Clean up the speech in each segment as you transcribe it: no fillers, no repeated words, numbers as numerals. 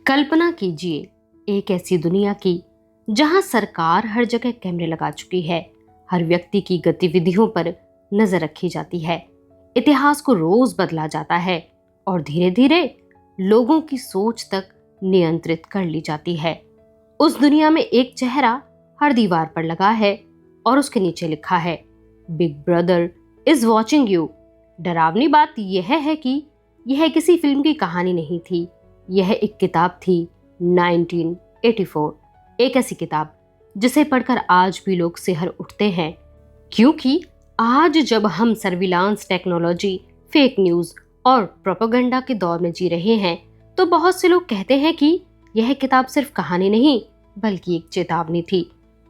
कल्पना कीजिए एक ऐसी दुनिया की जहां सरकार हर जगह कैमरे लगा चुकी है, हर व्यक्ति की गतिविधियों पर नजर रखी जाती है, इतिहास को रोज बदला जाता है और धीरे धीरे लोगों की सोच तक नियंत्रित कर ली जाती है। उस दुनिया में एक चेहरा हर दीवार पर लगा है और उसके नीचे लिखा है, big brother is watching you. डरावनी बात यह है कि यह किसी फिल्म की कहानी नहीं थी, यह एक किताब थी। 1984, एक ऐसी किताब जिसे पढ़कर आज भी लोग सिहर उठते हैं, क्योंकि आज जब हम सर्विलांस टेक्नोलॉजी, फेक न्यूज और प्रोपेगेंडा के दौर में जी रहे हैं, तो बहुत से लोग कहते हैं कि यह किताब सिर्फ कहानी नहीं बल्कि एक चेतावनी थी।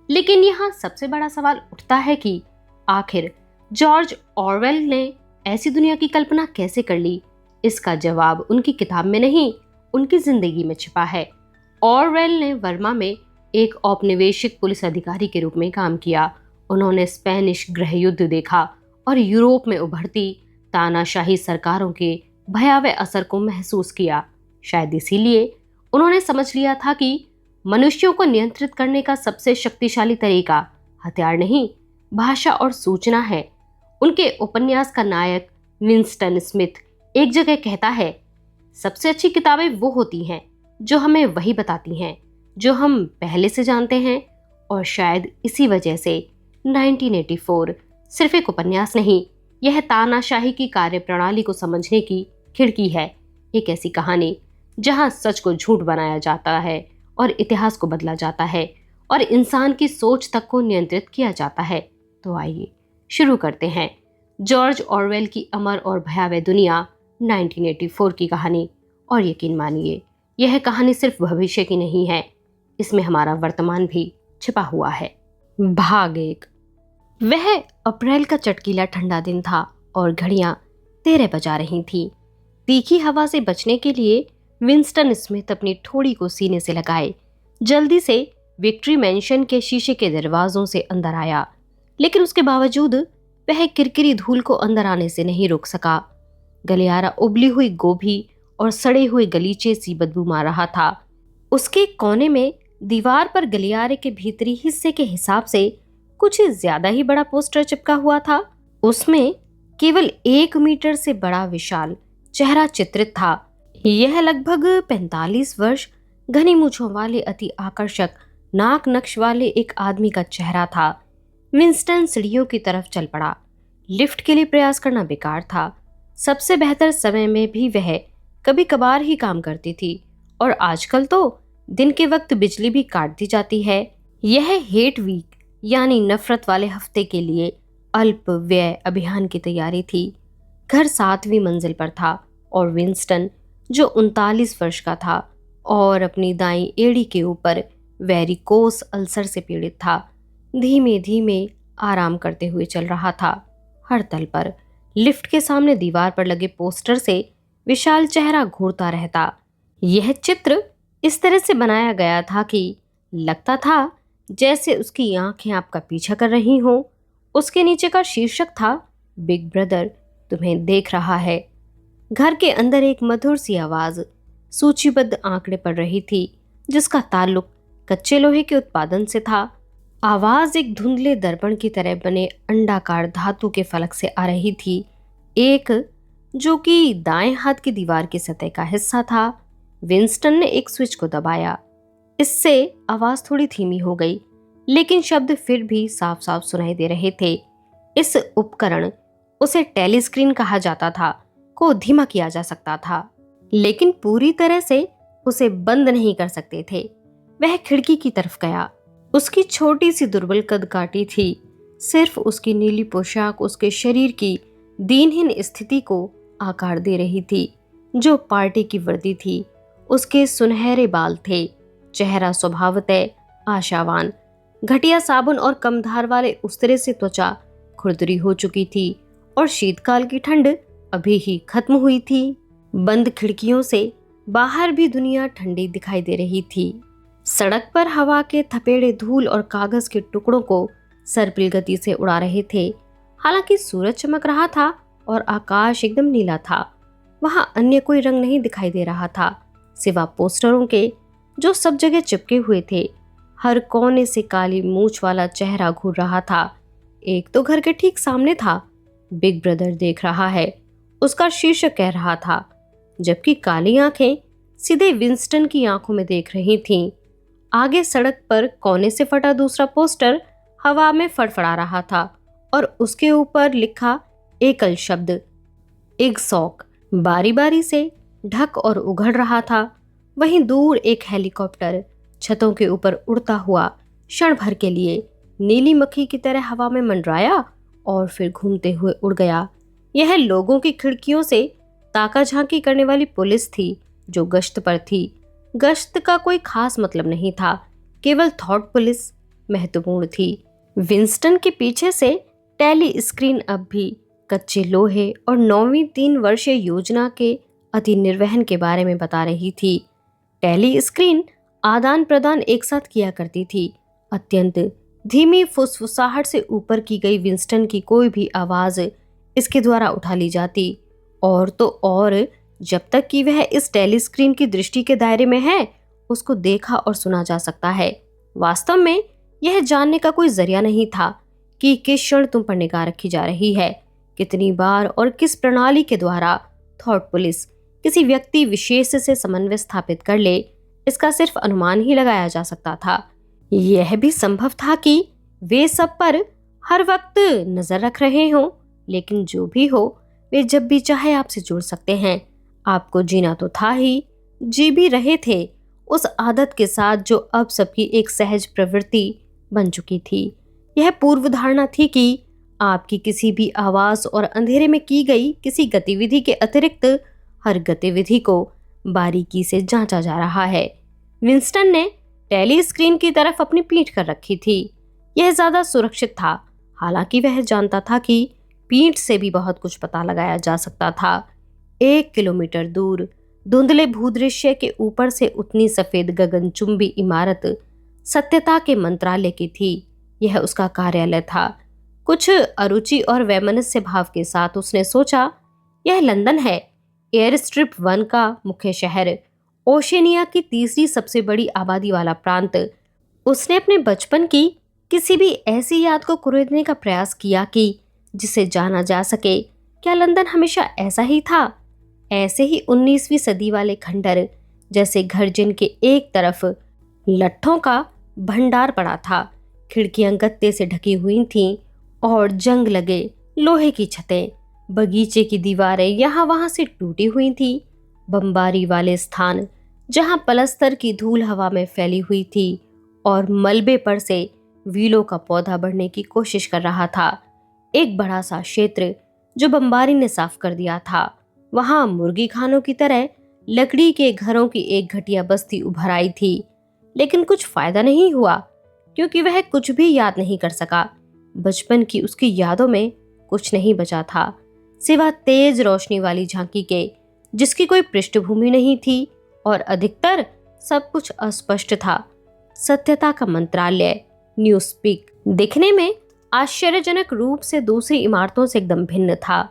लेकिन यहाँ सबसे बड़ा सवाल उठता है कि आखिर जॉर्ज ऑरवेल ने ऐसी दुनिया की कल्पना कैसे कर ली? इसका जवाब उनकी किताब में नहीं, उनकी जिंदगी में छिपा है। ऑरवेल ने वर्मा में एक औपनिवेशिक पुलिस अधिकारी के रूप में काम किया। उन्होंने स्पेनिश गृह युद्ध देखा और यूरोप में उभरती तानाशाही सरकारों के भयावह असर को महसूस किया। शायद इसीलिए उन्होंने समझ लिया था कि मनुष्यों को नियंत्रित करने का सबसे शक्तिशाली तरीका हथियार नहीं, भाषा और सूचना है। उनके उपन्यास का नायक विंस्टन स्मिथ एक जगह कहता है, सबसे अच्छी किताबें वो होती हैं जो हमें वही बताती हैं जो हम पहले से जानते हैं। और शायद इसी वजह से 1984 सिर्फ एक उपन्यास नहीं, यह तानाशाही की कार्यप्रणाली को समझने की खिड़की है। एक ऐसी कहानी जहां सच को झूठ बनाया जाता है और इतिहास को बदला जाता है और इंसान की सोच तक को नियंत्रित किया जाता है। तो आइए शुरू करते हैं जॉर्ज ऑरवेल की अमर और भयावह दुनिया 1984 की कहानी। और यकीन मानिए, यह कहानी सिर्फ भविष्य की नहीं है, इसमें हमारा वर्तमान भी छिपा हुआ है। भाग 1। वह अप्रैल का चटकीला ठंडा दिन था और घड़ियां 13 बजा रही थीं। तीखी हवा से बचने के लिए विंस्टन स्मिथ अपनी ठोड़ी को सीने से लगाए जल्दी से विक्ट्री मैंशन के शीशे के दरवाजों से अंदर आया, लेकिन उसके बावजूद वह किरकिरी धूल को अंदर आने से नहीं रोक सका। गलियारा उबली हुई गोभी और सड़े हुए गलीचे सी बदबू मार रहा था। उसके कोने में दीवार पर गलियारे के भीतरी हिस्से के हिसाब से कुछ ज्यादा ही बड़ा पोस्टर चिपका हुआ था। उसमें केवल 1 मीटर से बड़ा विशाल चेहरा चित्रित था। यह लगभग 45 वर्ष, घनी मूंछों वाले अति आकर्षक नाक नक्श वाले एक आदमी का चेहरा था। विंस्टन सीढ़ियों की तरफ चल पड़ा। लिफ्ट के लिए प्रयास करना बेकार था। सबसे बेहतर समय में भी वह कभी कभार ही काम करती थी और आजकल तो दिन के वक्त बिजली भी काट दी जाती है। यह हेट वीक यानी नफरत वाले हफ्ते के लिए अल्प व्यय अभियान की तैयारी थी। घर 7वीं मंजिल पर था और विंस्टन, जो 39 वर्ष का था और अपनी दाईं एड़ी के ऊपर वेरिकोस अल्सर से पीड़ित था, धीमे धीमे आराम करते हुए चल रहा था। हर तल पर लिफ्ट के सामने दीवार पर लगे पोस्टर से विशाल चेहरा घूरता रहता। यह चित्र इस तरह से बनाया गया था कि लगता था जैसे उसकी आंखें आपका पीछा कर रही हों। उसके नीचे का शीर्षक था, बिग ब्रदर तुम्हें देख रहा है। घर के अंदर एक मधुर सी आवाज सूचीबद्ध आंकड़े पढ़ रही थी, जिसका ताल्लुक कच्चे लोहे के उत्पादन से था। आवाज एक धुंधले दर्पण की तरह बने अंडाकार धातु के फलक से आ रही थी, एक जो कि दाएं हाथ की दीवार की सतह का हिस्सा था। विंस्टन ने एक स्विच को दबाया। इससे आवाज थोड़ी धीमी हो गई, लेकिन शब्द फिर भी साफ साफ सुनाई दे रहे थे। इस उपकरण, उसे टेलीस्क्रीन कहा जाता था, को धीमा किया जा सकता था, लेकिन पूरी तरह से उसे बंद नहीं कर सकते थे। वह खिड़की की तरफ गया। उसकी छोटी सी दुर्बल कदकाठी थी। सिर्फ उसकी नीली पोशाक उसके शरीर की दीनहीन स्थिति को आकार दे रही थी, जो पार्टी की वर्दी थी। उसके सुनहरे बाल थे। चेहरा स्वभावतः आशावान। घटिया साबुन और कम धार वाले उस्तरे से त्वचा खुरदरी हो चुकी थी और शीतकाल की ठंड अभी ही खत्म हुई थी। बंद खिड़कियों से बाहर भी दुनिया ठंडी दिखाई दे रही थी। सड़क पर हवा के थपेड़े धूल और कागज के टुकड़ों को सर्पिल गति से उड़ा रहे थे। हालांकि सूरज चमक रहा था और आकाश एकदम नीला था। वहां अन्य कोई रंग नहीं दिखाई दे रहा था, सिवा पोस्टरों के जो सब जगह चिपके हुए थे। हर कोने से काली मूंछ वाला चेहरा घूर रहा था। एक तो घर के ठीक सामने था, बिग ब्रदर देख रहा है, उसका शीर्षक कह रहा था, जबकि काली आंखें सीधे विंस्टन की आंखों में देख रही थीं। आगे सड़क पर कोने से फटा दूसरा पोस्टर हवा में फड़फड़ा रहा था और उसके ऊपर लिखा एकल शब्द इगसॉक बारी बारी से ढक और उघड़ रहा था। वहीं दूर एक हेलीकॉप्टर छतों के ऊपर उड़ता हुआ क्षण भर के लिए नीली मक्खी की तरह हवा में मंडराया और फिर घूमते हुए उड़ गया। यह लोगों की खिड़कियों से ताका झांकी करने वाली पुलिस थी जो गश्त पर थी। गश्त का कोई खास मतलब नहीं था, केवल थॉट पुलिस महत्वपूर्ण थी। विंस्टन के पीछे से टेली स्क्रीन अब भी कच्चे लोहे और 9वीं 3 वर्षीय योजना के अधिनिर्वहन के बारे में बता रही थी। टेली स्क्रीन आदान प्रदान एक साथ किया करती थी। अत्यंत धीमी फुसफुसाहट से ऊपर की गई विंस्टन की कोई भी आवाज इसके द्वारा उठा ली जाती, और तो और जब तक कि वह इस टेली स्क्रीन की दृष्टि के दायरे में है उसको देखा और सुना जा सकता है। वास्तव में यह जानने का कोई जरिया नहीं था कि किस क्षण तुम पर निगाह रखी जा रही है, कितनी बार और किस प्रणाली के द्वारा थॉट पुलिस किसी व्यक्ति विशेष से समन्वय स्थापित कर ले। इसका सिर्फ अनुमान ही लगाया जा सकता था। यह भी संभव था कि वे सब पर हर वक्त नजर रख रहे हों, लेकिन जो भी हो वे जब भी चाहे आपसे जुड़ सकते हैं। आपको जीना तो था ही, जी भी रहे थे उस आदत के साथ जो अब सबकी एक सहज प्रवृत्ति बन चुकी थी। यह पूर्व धारणा थी कि आपकी किसी भी आवाज और अंधेरे में की गई किसी गतिविधि के अतिरिक्त हर गतिविधि को बारीकी से जांचा जा रहा है। विंस्टन ने टेली स्क्रीन की तरफ अपनी पीठ कर रखी थी। यह ज्यादा सुरक्षित था, हालांकि वह जानता था कि पीठ से भी बहुत कुछ पता लगाया जा सकता था। 1 किलोमीटर दूर धुंधले भूदृश्य के ऊपर से उतनी सफेद गगनचुंबी इमारत सत्यता के मंत्रालय की थी। यह उसका कार्यालय था। कुछ अरुचि और वैमनस्य भाव के साथ उसने सोचा, यह लंदन है, एयर स्ट्रिप 1 का मुख्य शहर, ओशेनिया की तीसरी सबसे बड़ी आबादी वाला प्रांत। उसने अपने बचपन की किसी भी ऐसी याद को कुरेदने का प्रयास किया कि जिसे जाना जा सके। क्या लंदन हमेशा ऐसा ही था? ऐसे ही 19वीं सदी वाले खंडर जैसे घर जिनके एक तरफ लट्ठों का भंडार पड़ा था, खिड़कियां गत्ते से ढकी हुई थीं और जंग लगे लोहे की छतें, बगीचे की दीवारें यहाँ वहां से टूटी हुई थी, बमबारी वाले स्थान जहां पलस्तर की धूल हवा में फैली हुई थी और मलबे पर से व्हीलों का पौधा बढ़ने की कोशिश कर रहा था। एक बड़ा सा क्षेत्र जो बमबारी ने साफ कर दिया था। वहां मुर्गी खानों की तरह लकड़ी के घरों की एक घटिया बस्ती उभर आई थी, लेकिन कुछ फायदा नहीं हुआ क्योंकि वह कुछ भी याद नहीं कर सका। बचपन की उसकी यादों में कुछ नहीं बचा था सिवा तेज रोशनी वाली झांकी के, जिसकी कोई पृष्ठभूमि नहीं थी और अधिकतर सब कुछ अस्पष्ट था। सत्यता का मंत्रालय, न्यूज स्पीक, दिखने में आश्चर्यजनक रूप से दूसरी इमारतों से एकदम भिन्न था।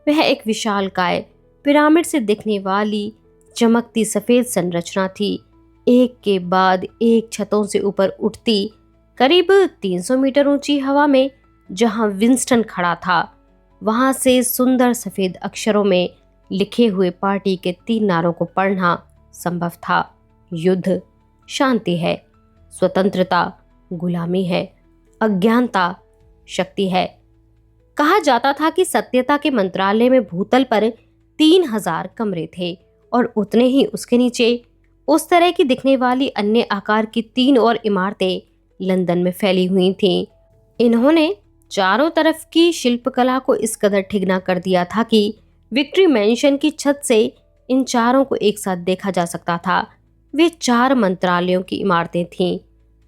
वह एक विशालकाय पिरामिड से दिखने वाली चमकती सफेद संरचना थी, एक के बाद एक छतों से ऊपर उठती, करीब 300 मीटर ऊंची हवा में। जहां विंस्टन खड़ा था वहां से सुंदर सफेद अक्षरों में लिखे हुए पार्टी के 3 नारों को पढ़ना संभव था। युद्ध शांति है, स्वतंत्रता गुलामी है, अज्ञानता शक्ति है। कहा जाता था कि सत्यता के मंत्रालय में भूतल पर 3000 कमरे थे और उतने ही उसके नीचे उस तरह की दिखने वाली अन्य आकार की 3 और इमारतें लंदन में फैली हुई थीं। इन्होंने चारों तरफ की शिल्पकला को इस कदर ठिगना कर दिया था कि विक्ट्री मैंशन की छत से इन चारों को एक साथ देखा जा सकता था। वे 4 मंत्रालयों की इमारतें थीं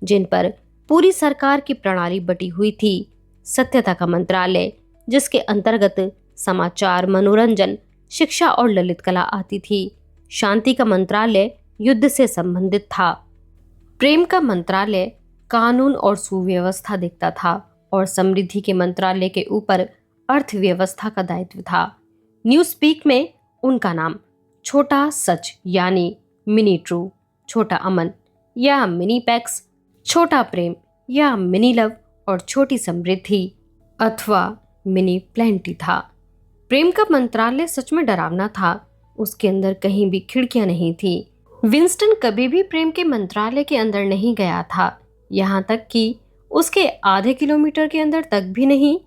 जिन पर पूरी सरकार की प्रणाली बटी हुई थी। सत्यता का मंत्रालय, जिसके अंतर्गत समाचार, मनोरंजन, शिक्षा और ललित कला आती थी। शांति का मंत्रालय युद्ध से संबंधित था। प्रेम का मंत्रालय कानून और सुव्यवस्था देखता था और समृद्धि के मंत्रालय के ऊपर अर्थव्यवस्था का दायित्व था। न्यूज स्पीक में उनका नाम छोटा सच यानी मिनी ट्रू, छोटा अमन, या मिनी पैक्स, छोटा प्रेम, या मिनी लव और छोटी समृद्धि अथवा मिनी प्लेंटी था। प्रेम का मंत्रालय सच में डरावना था। उसके अंदर कहीं भी खिड़कियां नहीं थी। विंस्टन कभी भी प्रेम के मंत्रालय के अंदर नहीं गया था, यहाँ तक कि उसके आधे किलोमीटर के अंदर तक भी नहीं।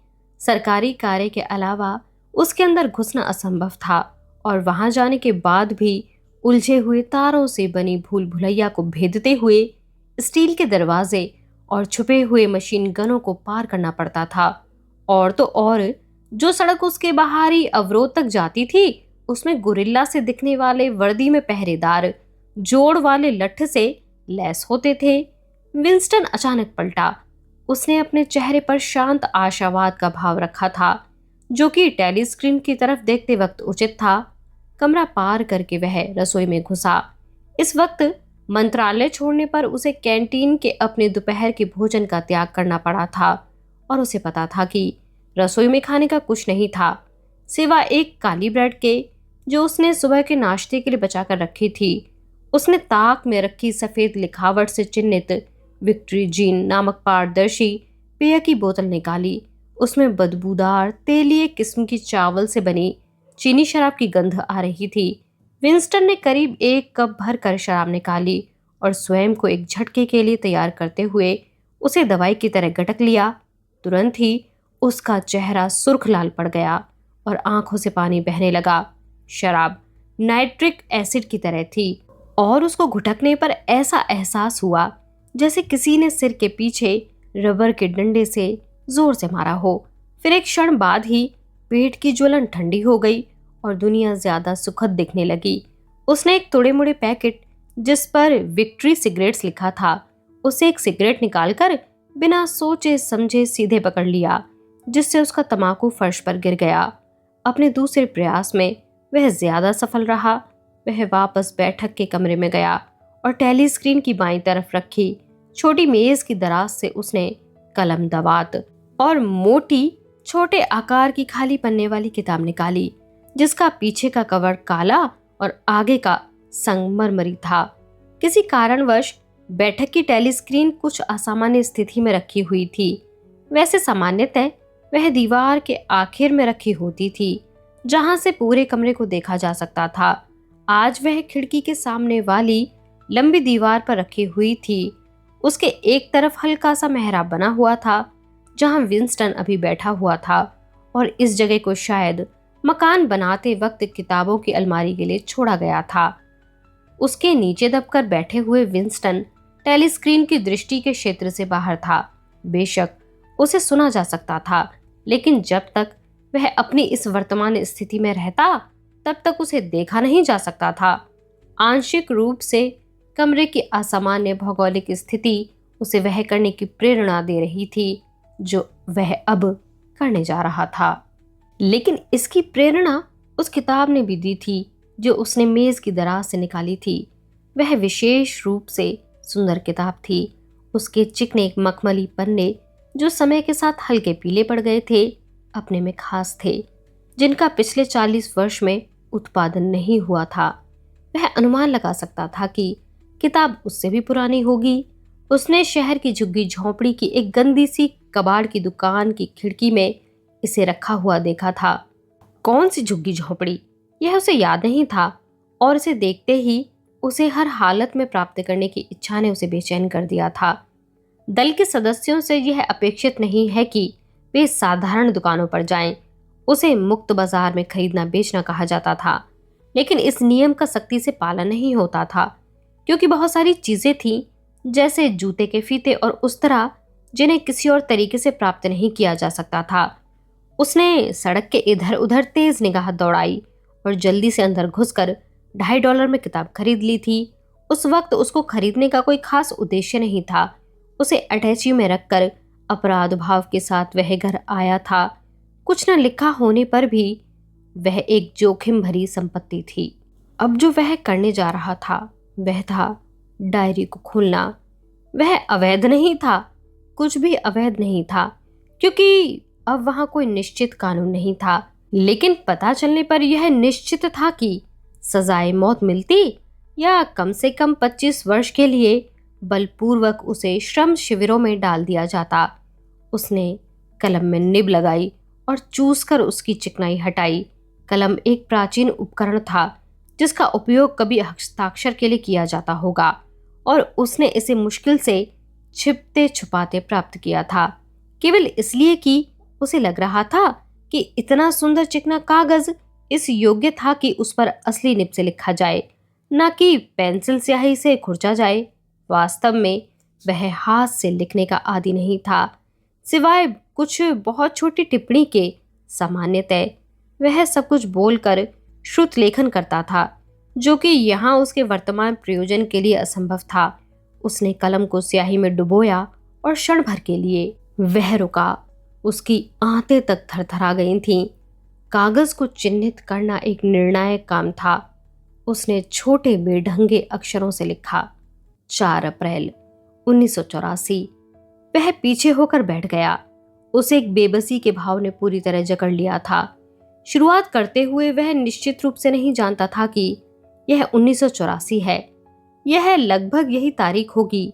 सरकारी कार्य के अलावा उसके अंदर घुसना असंभव था और वहां जाने के बाद भी उलझे हुए तारों से बनी भूल भुलैया को भेदते हुए स्टील के दरवाजे और छुपे हुए मशीन गनों को पार करना पड़ता था। और तो और जो सड़क उसके बाहरी अवरोध तक जाती थी उसमें गुरिल्ला से दिखने वाले वर्दी में पहरेदार जोड़ वाले लठ से लैस होते थे। विंस्टन अचानक पलटा। उसने अपने चेहरे पर शांत आशावाद का भाव रखा था, जो कि टेलीस्क्रीन की तरफ देखते वक्त उचित था। कमरा पार करके वह रसोई में घुसा। इस वक्त मंत्रालय छोड़ने पर उसे कैंटीन के अपने दोपहर के भोजन का त्याग करना पड़ा था और उसे पता था कि रसोई में खाने का कुछ नहीं था सिवा एक काली ब्रेड के जो उसने सुबह के नाश्ते के लिए बचाकर रखी थी। उसने ताक में रखी सफेद लिखावट से चिन्हित विक्ट्री जीन नामक पारदर्शी पेय की बोतल निकाली। उसमें बदबूदार तेलीय किस्म की चावल से बनी चीनी शराब की गंध आ रही थी। विंस्टन ने करीब 1 कप भर कर शराब निकाली और स्वयं को एक झटके के लिए तैयार करते हुए उसे दवाई की तरह गटक लिया। तुरंत ही उसका चेहरा सुर्ख लाल पड़ गया और आंखों से पानी बहने लगा। शराब नाइट्रिक एसिड की तरह थी और उसको घुटकने पर ऐसा एहसास हुआ जैसे किसी ने सिर के पीछे रबर के डंडे से जोर से मारा हो। फिर एक क्षण बाद ही पेट की ज्वलन ठंडी हो गई और दुनिया ज्यादा सुखद दिखने लगी। उसने एक तोड़े मुड़े पैकेट जिस पर विक्ट्री सिगरेट्स लिखा था उसे एक सिगरेट निकालकर बिना सोचे समझे सीधे पकड़ लिया, जिससे उसका तंबाकू फर्श पर गिर गया। अपने दूसरे प्रयास में वह ज्यादा सफल रहा। वह वापस बैठक के कमरे में गया और टेलीस्क्रीन की बाईं तरफ रखी छोटी मेज की दराज से उसने कलम दवात और मोटी छोटे आकार की खाली पन्ने वाली किताब निकाली, जिसका पीछे का कवर काला और आगे का संगमरमरी था। किसी कारणवश बैठक की टेलीस्क्रीन कुछ असामान्य स्थिति में रखी हुई थी। वैसे सामान्यतः वह दीवार के आखिर में रखी होती थी, जहां से पूरे कमरे को देखा जा सकता था। आज वह खिड़की के सामने वाली लंबी दीवार पर रखी हुई थी। उसके एक तरफ हल्का सा मेहराब बना हुआ था, जहां विंस्टन अभी बैठा हुआ था, और इस जगह को शायद मकान बनाते वक्त किताबों की अलमारी के लिए छोड़ा गया था। उसके नीचे दबकर बैठे हुए विंस्टन टेलीस्क्रीन की दृष्टि के क्षेत्र से बाहर था। बेशक उसे सुना जा सकता था, लेकिन जब तक वह अपनी इस वर्तमान स्थिति में रहता तब तक उसे देखा नहीं जा सकता था। आंशिक रूप से कमरे की असामान्य भौगोलिक स्थिति उसे वह करने की प्रेरणा दे रही थी जो वह अब करने जा रहा था। लेकिन इसकी प्रेरणा उस किताब ने भी दी थी जो उसने मेज की दराज से निकाली थी। वह विशेष रूप से सुंदर किताब थी। उसके चिकने मखमली पन्ने जो समय के साथ हल्के पीले पड़ गए थे, अपने में खास थे, जिनका पिछले 40 वर्ष में उत्पादन नहीं हुआ था। वह अनुमान लगा सकता था कि किताब उससे भी पुरानी होगी। उसने शहर की झुग्गी झोंपड़ी की एक गंदी सी कबाड़ की दुकान की खिड़की में इसे रखा हुआ देखा था। कौन सी झुग्गी झोंपड़ी, यह उसे याद नहीं था, और इसे देखते ही उसे हर हालत में प्राप्त करने की इच्छा ने उसे बेचैन कर दिया था। दल के सदस्यों से यह अपेक्षित नहीं है कि वे साधारण दुकानों पर जाएं। उसे मुक्त बाजार में खरीदना बेचना कहा जाता था, लेकिन इस नियम का सख्ती से पालन नहीं होता था, क्योंकि बहुत सारी चीजें थीं, जैसे जूते के फीते और उस तरह, जिन्हें किसी और तरीके से प्राप्त नहीं किया जा सकता था। उसने सड़क के इधर उधर तेज निगाह दौड़ाई और जल्दी से अंदर घुसकर $2.5 में किताब खरीद ली थी। उस वक्त उसको खरीदने का कोई खास उद्देश्य नहीं था। उसे अटैची में रखकर अपराध भाव के साथ वह घर आया था। कुछ न लिखा होने पर भी वह एक जोखिम भरी संपत्ति थी। अब जो वह करने जा रहा था वह था डायरी को खोलना। वह अवैध नहीं था, कुछ भी अवैध नहीं था, क्योंकि अब वहां कोई निश्चित कानून नहीं था। लेकिन पता चलने पर यह निश्चित था कि सजाए मौत मिलती या कम से कम 25 वर्ष के लिए बलपूर्वक उसे श्रम शिविरों में डाल दिया जाता। उसने कलम में निब लगाई और चूसकर उसकी चिकनाई हटाई। कलम एक प्राचीन उपकरण था जिसका उपयोग कभी हस्ताक्षर के लिए किया जाता होगा, और उसने इसे मुश्किल से छिपते छुपाते प्राप्त किया था, केवल इसलिए कि उसे लग रहा था कि इतना सुंदर चिकना कागज इस योग्य था कि उस पर असली निब से लिखा जाए, न कि पेंसिल स्याही से खुरचा जाए। वास्तव में वह हाथ से लिखने का आदी नहीं था, सिवाय कुछ बहुत छोटी टिप्पणी के। सामान्यतः वह सब कुछ बोलकर श्रुत लेखन करता था, जो कि यहाँ उसके वर्तमान प्रयोजन के लिए असंभव था। उसने कलम को स्याही में डुबोया और क्षण भर के लिए वह रुका। उसकी आंतें तक थरथरा गई थीं। कागज को चिन्हित करना एक निर्णायक काम था। उसने छोटे बेढंगे अक्षरों से लिखा, 4 अप्रैल 1984। वह पीछे होकर बैठ गया। उसे एक बेबसी के भाव ने पूरी तरह जकड़ लिया था। शुरुआत करते हुए वह निश्चित रूप से नहीं जानता था कि यह 1984 है। यह लगभग यही तारीख होगी,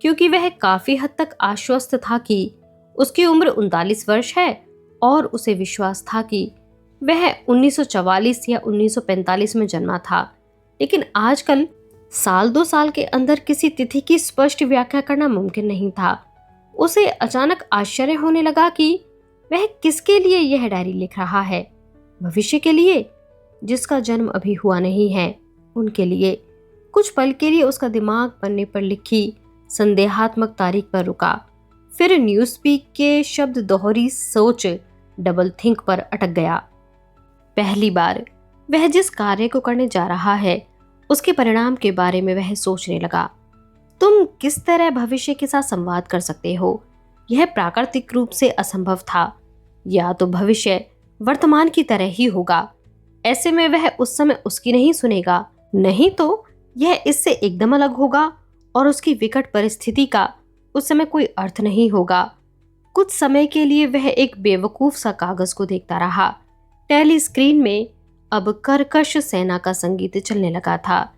क्योंकि वह काफी हद तक आश्वस्त था कि उसकी उम्र 39 वर्ष है, और उसे विश्वास था कि वह 1944 या 1945 में जन्मा था। लेकिन आजकल साल 2 साल के अंदर किसी तिथि की स्पष्ट व्याख्या करना मुमकिन नहीं था। उसे अचानक आश्चर्य होने लगा कि वह किसके लिए यह डायरी लिख रहा है। भविष्य के लिए, जिसका जन्म अभी हुआ नहीं है, उनके लिए। कुछ पल के लिए उसका दिमाग पन्ने पर लिखी संदेहात्मक तारीख पर रुका, फिर न्यूज़स्पीक के शब्द दोहरी सोच डबल थिंक पर अटक गया। पहली बार वह जिस कार्य को करने जा रहा है उसके परिणाम के बारे में वह सोचने लगा। तुम किस तरह भविष्य के साथ संवाद कर सकते हो? यह प्राकृतिक रूप से असंभव था। या तो भविष्य वर्तमान की तरह ही होगा, ऐसे में वह उस समय उसकी नहीं सुनेगा, नहीं तो यह इससे एकदम अलग होगा और उसकी विकट परिस्थिति का उस समय कोई अर्थ नहीं होगा। कुछ समय के लिए वह एक बेवकूफ सा कागज को देखता रहा। टेली स्क्रीन में अब कर्कश सेना का संगीत चलने लगा था।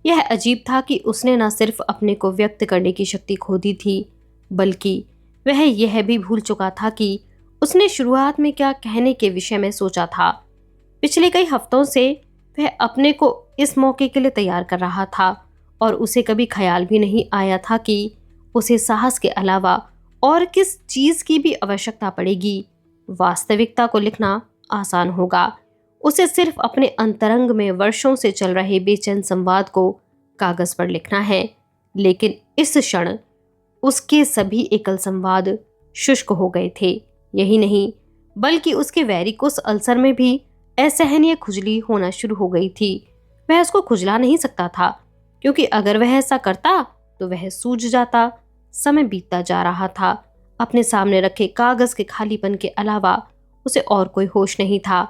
यह अजीब था कि उसने न सिर्फ अपने को व्यक्त करने की शक्ति खो दी थी, बल्कि वह यह भी भूल चुका था कि उसने शुरुआत में क्या कहने के विषय में सोचा था। पिछले कई हफ्तों से वह अपने को इस मौके के लिए तैयार कर रहा था, और उसे कभी ख्याल भी नहीं आया था कि उसे साहस के अलावा और किस चीज की भी आवश्यकता पड़ेगी। वास्तविकता को लिखना आसान होगा। उसे सिर्फ अपने अंतरंग में वर्षों से चल रहे बेचैन संवाद को कागज पर लिखना है। लेकिन इस क्षण उसके सभी एकल संवाद शुष्क हो गए थे। यही नहीं, बल्कि उसके वेरिकोस अल्सर में भी असहनीय खुजली होना शुरू हो गई थी। वह उसको खुजला नहीं सकता था, क्योंकि अगर वह ऐसा करता तो वह सूज जाता। समय बीतता जा रहा था। अपने सामने रखे कागज के खालीपन के अलावा उसे और कोई होश नहीं था।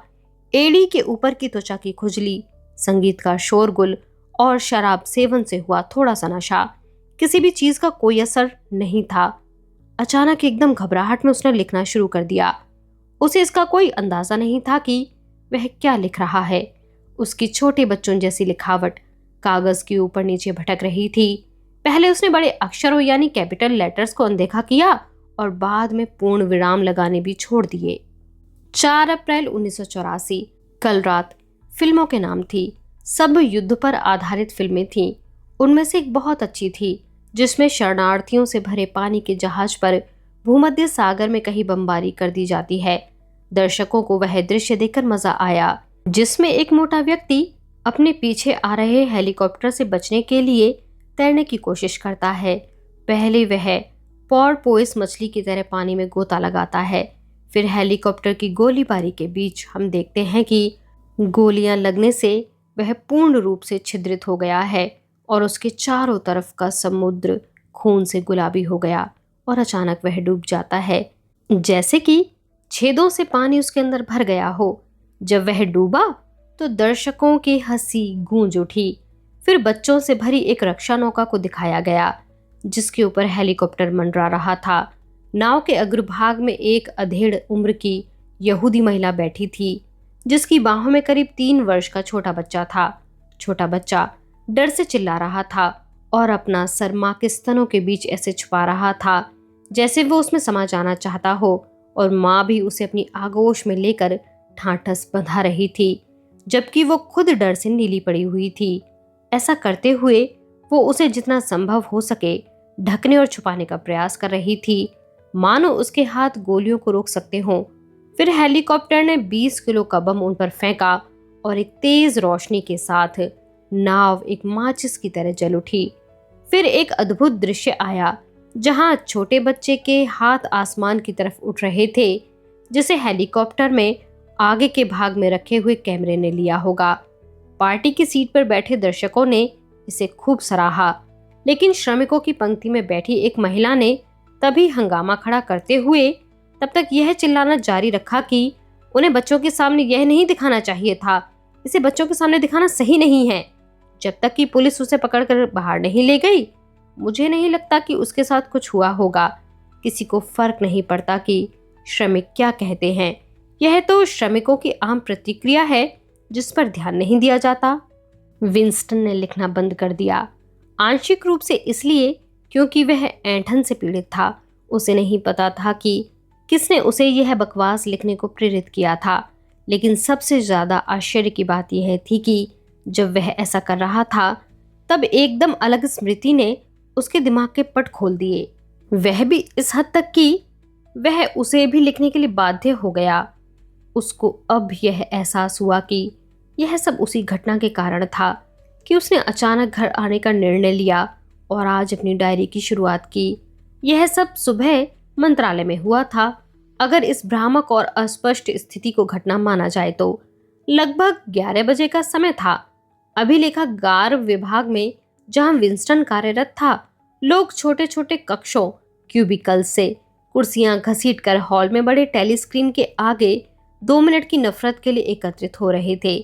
एड़ी के ऊपर की त्वचा की खुजली, संगीत का शोरगुल और शराब सेवन से हुआ थोड़ा सा नशा, किसी भी चीज का कोई असर नहीं था। अचानक एकदम घबराहट में उसने लिखना शुरू कर दिया। उसे इसका कोई अंदाजा नहीं था कि वह क्या लिख रहा है। उसकी छोटे बच्चों जैसी लिखावट कागज के ऊपर नीचे भटक रही थी। पहले उसने बड़े अक्षरों यानी कैपिटल लेटर्स को अनदेखा किया और बाद में पूर्ण विराम लगाने भी छोड़ दिए। 4 अप्रैल 1984 कल रात फिल्मों के नाम थी। सब युद्ध पर आधारित फिल्में थीं। उनमें से एक बहुत अच्छी थी, जिसमें शरणार्थियों से भरे पानी के जहाज पर भूमध्य सागर में कहीं बमबारी कर दी जाती है। दर्शकों को वह दृश्य देखकर मजा आया, जिसमें एक मोटा व्यक्ति अपने पीछे आ रहे हेलीकॉप्टर से बचने के लिए तैरने की कोशिश करता है। पहले वह पोर्पोइस मछली की तरह पानी में गोता लगाता है। फिर हेलीकॉप्टर की गोलीबारी के बीच हम देखते हैं कि गोलियां लगने से वह पूर्ण रूप से छिद्रित हो गया है और उसके चारों तरफ का समुद्र खून से गुलाबी हो गया और अचानक वह डूब जाता है, जैसे कि छेदों से पानी उसके अंदर भर गया हो। जब वह डूबा तो दर्शकों की हंसी गूंज उठी। फिर बच्चों से भरी एक रक्षा नौका को दिखाया गया, जिसके ऊपर हेलीकॉप्टर मंडरा रहा था। नाव के अग्रभाग में एक अधेड़ उम्र की यहूदी महिला बैठी थी, जिसकी बाहों में करीब 3 वर्ष का छोटा बच्चा था। छोटा बच्चा डर से चिल्ला रहा था और अपना सर माँ के स्तनों के बीच ऐसे छुपा रहा था जैसे वो उसमें समा जाना चाहता हो, और माँ भी उसे अपनी आगोश में लेकर ठाठस बंधा रही थी, जबकि वो खुद डर से नीली पड़ी हुई थी। ऐसा करते हुए वो उसे जितना संभव हो सके ढकने और छुपाने का प्रयास कर रही थी, मानो उसके हाथ गोलियों को रोक सकते हों। फिर हेलीकॉप्टर ने 20 किलो का बम उन पर फेंका और एक तेज रोशनी के साथ नाव एक माचिस की तरह जल उठी। फिर एक अद्भुत दृश्य आया जहां छोटे बच्चे के हाथ आसमान की तरफ उठ रहे थे, जिसे हेलीकॉप्टर में आगे के भाग में रखे हुए कैमरे ने लिया होगा। पार्टी की सीट पर बैठे दर्शकों ने इसे खूब सराहा, लेकिन श्रमिकों की पंक्ति में बैठी एक महिला ने तभी हंगामा खड़ा करते हुए तब तक यह चिल्लाना जारी रखा कि उन्हें बच्चों के सामने यह नहीं दिखाना चाहिए था, इसे बच्चों के सामने दिखाना सही नहीं है। जब तक कि पुलिस उसे पकड़कर बाहर नहीं ले गई, मुझे नहीं लगता कि उसके साथ कुछ हुआ होगा। किसी को फर्क नहीं पड़ता कि श्रमिक क्या कहते हैं, यह तो श्रमिकों की आम प्रतिक्रिया है जिस पर ध्यान नहीं दिया जाता। विंस्टन ने लिखना बंद कर दिया, आंशिक रूप से इसलिए क्योंकि वह ऐंठन से पीड़ित था। उसे नहीं पता था कि किसने उसे यह बकवास लिखने को प्रेरित किया था, लेकिन सबसे ज्यादा आश्चर्य की बात यह थी कि जब वह ऐसा कर रहा था तब एकदम अलग स्मृति ने उसके दिमाग के पट खोल दिए, वह भी इस हद तक कि वह उसे भी लिखने के लिए बाध्य हो गया। उसको अब यह एहसास हुआ कि यह सब उसी घटना के कारण था कि उसने अचानक घर आने का निर्णय लिया और आज अपनी डायरी की शुरुआत की। यह सब सुबह मंत्रालय में हुआ था, अगर इस भ्रामक और अस्पष्ट स्थिति को घटना माना जाए तो। लगभग 11 बजे का समय था। अभिलेखागार विभाग में जहां विंस्टन कार्यरत था, लोग छोटे छोटे कक्षों क्यूबिकल से कुर्सियां घसीटकर हॉल में बड़े टेलीस्क्रीन के आगे 2 मिनट की नफरत के लिए एकत्रित हो रहे थे।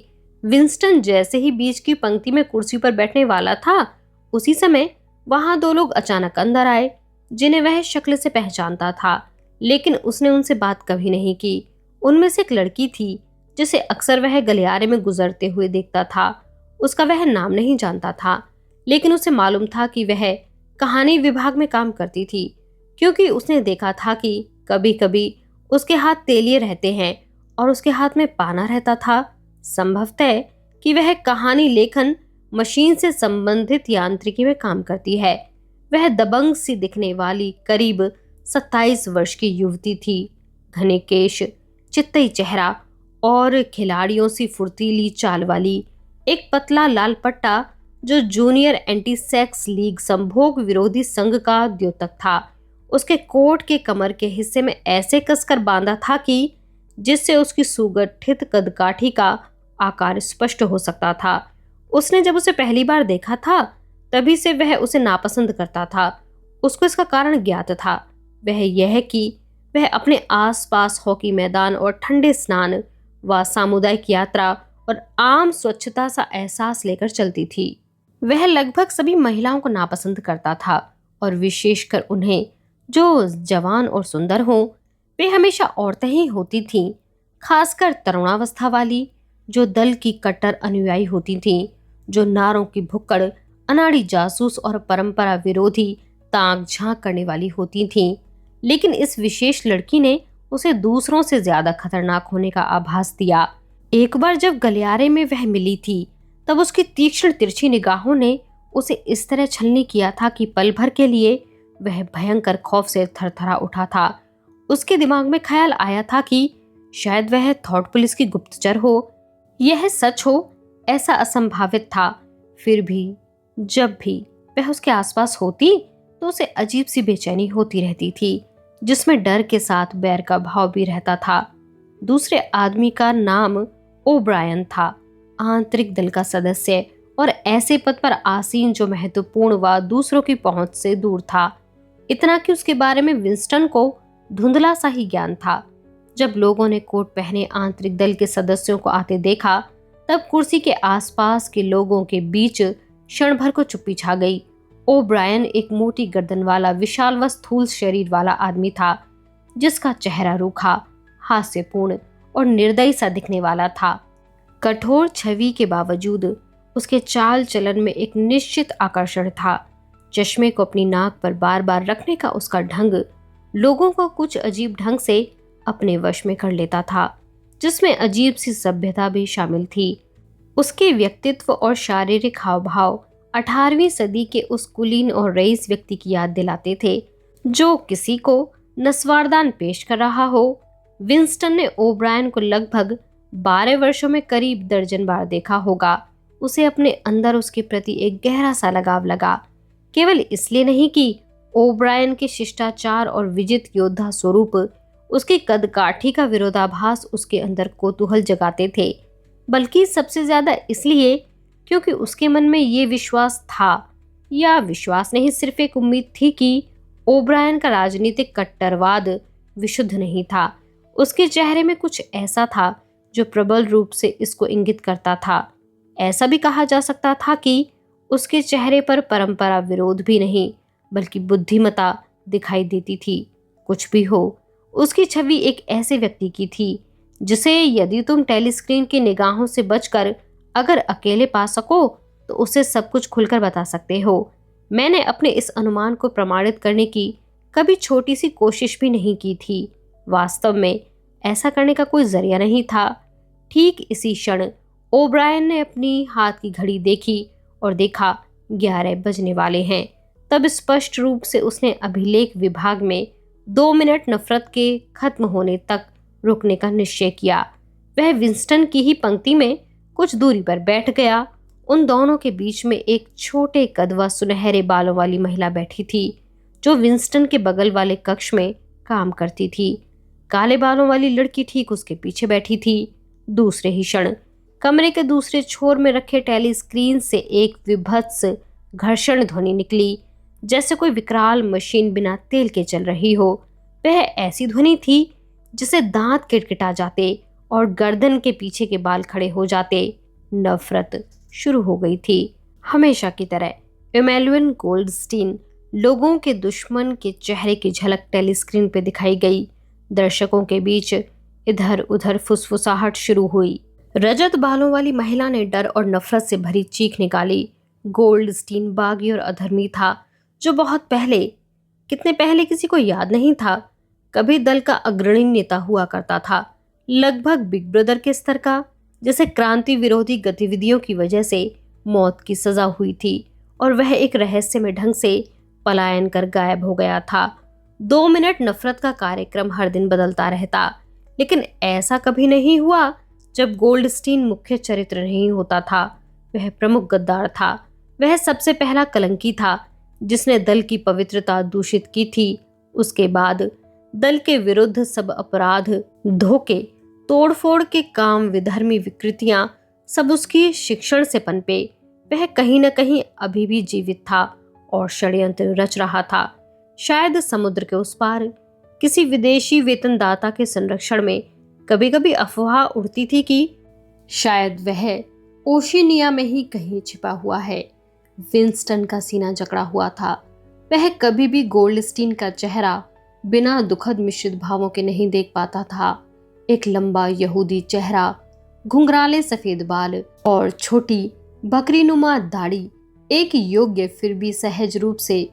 विंस्टन जैसे ही बीच की पंक्ति में कुर्सी पर बैठने वाला था, उसी समय वहां 2 लोग अचानक अंदर आए जिन्हें वह शक्ल से पहचानता था, लेकिन उसने उनसे बात कभी नहीं की। उनमें से एक लड़की थी जिसे अक्सर वह गलियारे में गुजरते हुए देखता था। उसका वह नाम नहीं जानता था, लेकिन उसे मालूम था कि वह कहानी विभाग में काम करती थी, क्योंकि उसने देखा था कि कभी कभी उसके हाथ तेलिए रहते हैं और उसके हाथ में पाना रहता था। संभवतः कि वह कहानी लेखन मशीन से संबंधित यांत्रिकी में काम करती है। वह दबंग सी दिखने वाली करीब 27 वर्ष की युवती थी। घने केश, चित्तई चेहरा और खिलाड़ियों सी फुर्तीली चाल वाली। एक पतला लाल पट्टा जो जूनियर एंटी सेक्स लीग संभोग विरोधी संघ का द्योतक था, उसके कोट के कमर के हिस्से में ऐसे कसकर बांधा था कि जिससे उसकी सुगठित कदकाठी का आकार स्पष्ट हो सकता था। उसने जब उसे पहली बार देखा था तभी से वह उसे नापसंद करता था। उसको इसका कारण ज्ञात था, वह यह कि वह अपने आसपास हॉकी मैदान और ठंडे स्नान व सामुदायिक यात्रा और आम स्वच्छता सा एहसास लेकर चलती थी। वह लगभग सभी महिलाओं को नापसंद करता था, और विशेषकर उन्हें जो जवान और सुंदर हों। वे हमेशा औरतें ही होती थीं, खासकर तरुणावस्था वाली, जो दल की कट्टर अनुयायी होती थीं, जो नारों की भुक्कड़, अनाड़ी जासूस और परंपरा विरोधी ताक झांक करने वाली होती थीं। लेकिन इस विशेष लड़की ने उसे दूसरों से ज्यादा खतरनाक होने का आभास दिया। एक बार जब गलियारे में वह मिली थी, तब उसकी तीक्ष्ण तिरछी निगाहों ने उसे इस तरह छलनी किया था कि पल भर के लिए वह भयंकर खौफ से थरथरा उठा था। उसके दिमाग में ख्याल आया था कि शायद वह थॉट पुलिस की गुप्तचर हो। यह सच हो ऐसा असंभावित था, फिर भी जब भी वह उसके आसपास होती तो उसे अजीब सी बेचैनी होती रहती थी, जिसमें डर के साथ बैर का भाव भी रहता था। दूसरे आदमी का नाम ओब्रायन था, आंतरिक दल का सदस्य और ऐसे पद पर आसीन जो महत्वपूर्ण व दूसरों की पहुंच से दूर था। इतना कि उसके बारे में विंस्टन को धुंधला सा ही ज्ञान था। जब लोगों ने कोट पहने आंतरिक दल के सदस्यों को आते देखा, तब कुर्सी के आसपास के लोगों के बीच क्षण भर को चुप्पी छा गई। ओब्रायन एक मोटी गर्दन वाला विशाल व स्थूल शरीर वाला आदमी था, जिसका चेहरा रूखा, हास्यपूर्ण और निर्दयी सा दिखने वाला था। कठोर छवि के बावजूद उसके चाल चलन में एक निश्चित आकर्षण था। चश्मे को अपनी नाक पर बार बार रखने का उसका ढंग लोगों को कुछ अजीब ढंग से अपने वश में कर लेता था, जिसमें अजीब सी सभ्यता भी शामिल थी। उसके व्यक्तित्व और शारीरिक हाव भाव 18वीं सदी के उस कुलीन और रईस व्यक्ति की याद दिलाते थे, जो किसी को नस्वारदान पेश कर रहा हो। विंस्टन ने ओब्रायन को लगभग 12 वर्षों में करीब दर्जन बार देखा होगा। उसे अपने अंदर उसके प्रति एक गहरा सा लगाव लगा, केवल इसलिए नहीं कि ओब्रायन के शिष्टाचार और विजित योद्धा स्वरूप उसके कदकाठी का विरोधाभास उसके अंदर कौतूहल जगाते थे, बल्कि सबसे ज्यादा इसलिए क्योंकि उसके मन में ये विश्वास था, या विश्वास नहीं सिर्फ एक उम्मीद थी, कि ओब्रायन का राजनीतिक कट्टरवाद विशुद्ध नहीं था। उसके चेहरे में कुछ ऐसा था जो प्रबल रूप से इसको इंगित करता था। ऐसा भी कहा जा सकता था कि उसके चेहरे पर परंपरा विरोध भी नहीं, बल्कि बुद्धिमता दिखाई देती थी। कुछ भी हो, उसकी छवि एक ऐसे व्यक्ति की थी जिसे यदि तुम टेलीस्क्रीन की निगाहों से बचकर अगर अकेले पा सको तो उसे सब कुछ खुलकर बता सकते हो। मैंने अपने इस अनुमान को प्रमाणित करने की कभी छोटी सी कोशिश भी नहीं की थी। वास्तव में ऐसा करने का कोई जरिया नहीं था। ठीक इसी क्षण ओब्रायन ने अपनी हाथ की घड़ी देखी और देखा 11 बजने वाले हैं। तब स्पष्ट रूप से उसने अभिलेख विभाग में 2 मिनट नफरत के खत्म होने तक रुकने का निश्चय किया। वह विंस्टन की ही पंक्ति में कुछ दूरी पर बैठ गया। उन दोनों के बीच में एक छोटे कद व सुनहरे बालों वाली महिला बैठी थी, जो विंस्टन के बगल वाले कक्ष में काम करती थी। काले बालों वाली लड़की ठीक उसके पीछे बैठी थी। दूसरे ही क्षण कमरे के दूसरे छोर में रखे टेलीस्क्रीन से एक विभत्स घर्षण ध्वनि निकली, जैसे कोई विकराल मशीन बिना तेल के चल रही हो। वह ऐसी ध्वनि थी जिसे दांत किटकिटा जाते और गर्दन के पीछे के बाल खड़े हो जाते। नफरत शुरू हो गई थी। हमेशा की तरह इमैनुएल गोल्डस्टीन लोगों के दुश्मन के चेहरे की झलक टेलीस्क्रीन पे दिखाई गई। दर्शकों के बीच इधर उधर फुसफुसाहट शुरू हुई। रजत बालों वाली महिला ने डर और नफरत से भरी चीख निकाली। गोल्डस्टीन बागी और अधर्मी था, जो बहुत पहले, कितने पहले किसी को याद नहीं था, कभी दल का अग्रणी नेता हुआ करता था। लगभग बिग ब्रदर के स्तर का, जैसे क्रांति विरोधी गतिविधियों की वजह से मौत की सजा हुई थी और वह एक रहस्यमय ढंग से पलायन कर गायब हो गया था। 2 मिनट नफरत का कार्यक्रम हर दिन बदलता रहता, लेकिन ऐसा कभी नहीं हुआ जब गोल्डस्टीन मुख्य चरित्र नहीं होता था। वह प्रमुख गद्दार था। वह सबसे पहला कलंकी था जिसने दल की पवित्रता दूषित की थी। उसके बाद दल के विरुद्ध सब अपराध, धोखे, तोड़फोड़ के काम, विधर्मी विकृतियां सब उसकी शिक्षण से पनपे। वह कहीं न कहीं अभी भी जीवित था और षड्यंत्र रच रहा था। शायद समुद्र के उस पार किसी विदेशी वेतनदाता के संरक्षण में कभी कभी अफवाह उड़ती थी कि शायद वह ओशिनिया में ही कहीं छिपा हुआ है। विंस्टन का सीना जकड़ा हुआ था। वह कभी भी गोल्डस्टीन का चेहरा बिना दुखद मिश्रित भावों के नहीं देख पाता था। एक लंबा यहूदी चेहरा, घुंघराले सफेद बाल और छोटी बकरीनुमा दाढ़ी, एक योग्य फिर भी सहज रूप से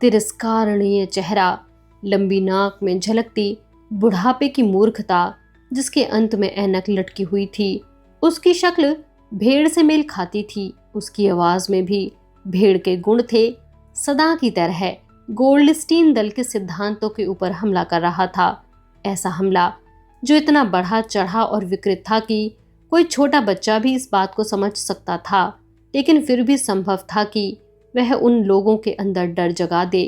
तिरस्कारणीय चेहरा, लंबी नाक में झलकती बुढ़ापे की मूर्खता जिसके अंत में ऐनक लटकी हुई थी। उसकी शक्ल भेड़ से मेल खाती थी। उसकी आवाज में भी भेड़ के गुण थे। सदा की तरह गोल्डस्टीन दल के सिद्धांतों के ऊपर हमला कर रहा था। ऐसा हमला जो इतना बढ़ा चढ़ा और विकृत था कि कोई छोटा बच्चा भी इस बात को समझ सकता था, लेकिन फिर भी संभव था कि वह उन लोगों के अंदर डर जगा दे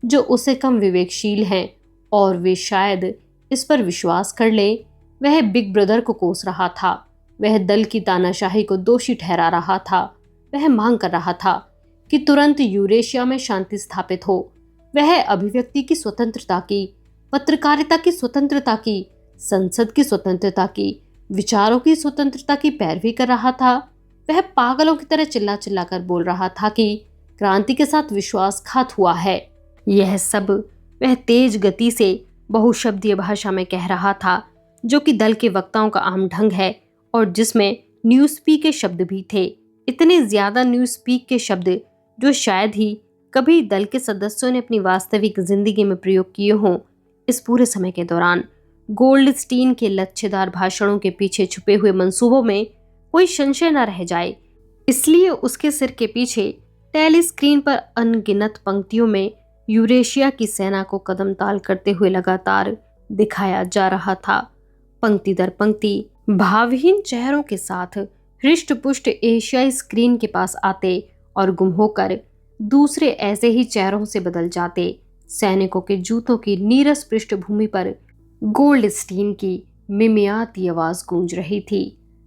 जो उससे कम विवेकशील हैं, और वे शायद इस पर विश्वास कर लें। वह बिग ब्रदर को कोस रहा था। वह दल की तानाशाही को दोषी ठहरा रहा था। वह मांग कर रहा था कि तुरंत यूरेशिया में शांति स्थापित हो। वह अभिव्यक्ति की स्वतंत्रता की, पत्रकारिता की स्वतंत्रता की, संसद की स्वतंत्रता की, विचारों की स्वतंत्रता की पैरवी कर रहा था। वह पागलों की तरह चिल्ला चिल्ला कर बोल रहा था कि क्रांति के साथ विश्वासघात हुआ है। यह सब वह तेज गति से बहुशब्दीय भाषा में कह रहा था, जो कि दल के वक्ताओं का आम ढंग है और जिसमें न्यूज़स्पीक के शब्द भी थे। इतने ज्यादा न्यूज स्पीक के शब्द जो शायद ही कभी दल के सदस्यों ने अपनी वास्तविक जिंदगी में प्रयोग किए हों। इस पूरे समय के दौरान गोल्डस्टीन के लच्छेदार भाषणों के पीछे छुपे हुए मंसूबों में कोई संशय न रह जाए, इसलिए उसके सिर के पीछे टेली स्क्रीन पर अनगिनत पंक्तियों में यूरेशिया की सेना को कदम ताल करते हुए लगातार दिखाया जा रहा था। पंक्ति दर पंक्ति भावहीन चेहरों के साथ हृष्ट पुष्ट एशियाई स्क्रीन के पास आते और गुम होकर दूसरे ऐसे ही चेहरों से बदल जाते। सैनिकों के जूतों की नीरस पृष्ठभूमि पर गोल्डस्टीन की मिमियाती आवाज गूंज रही थी।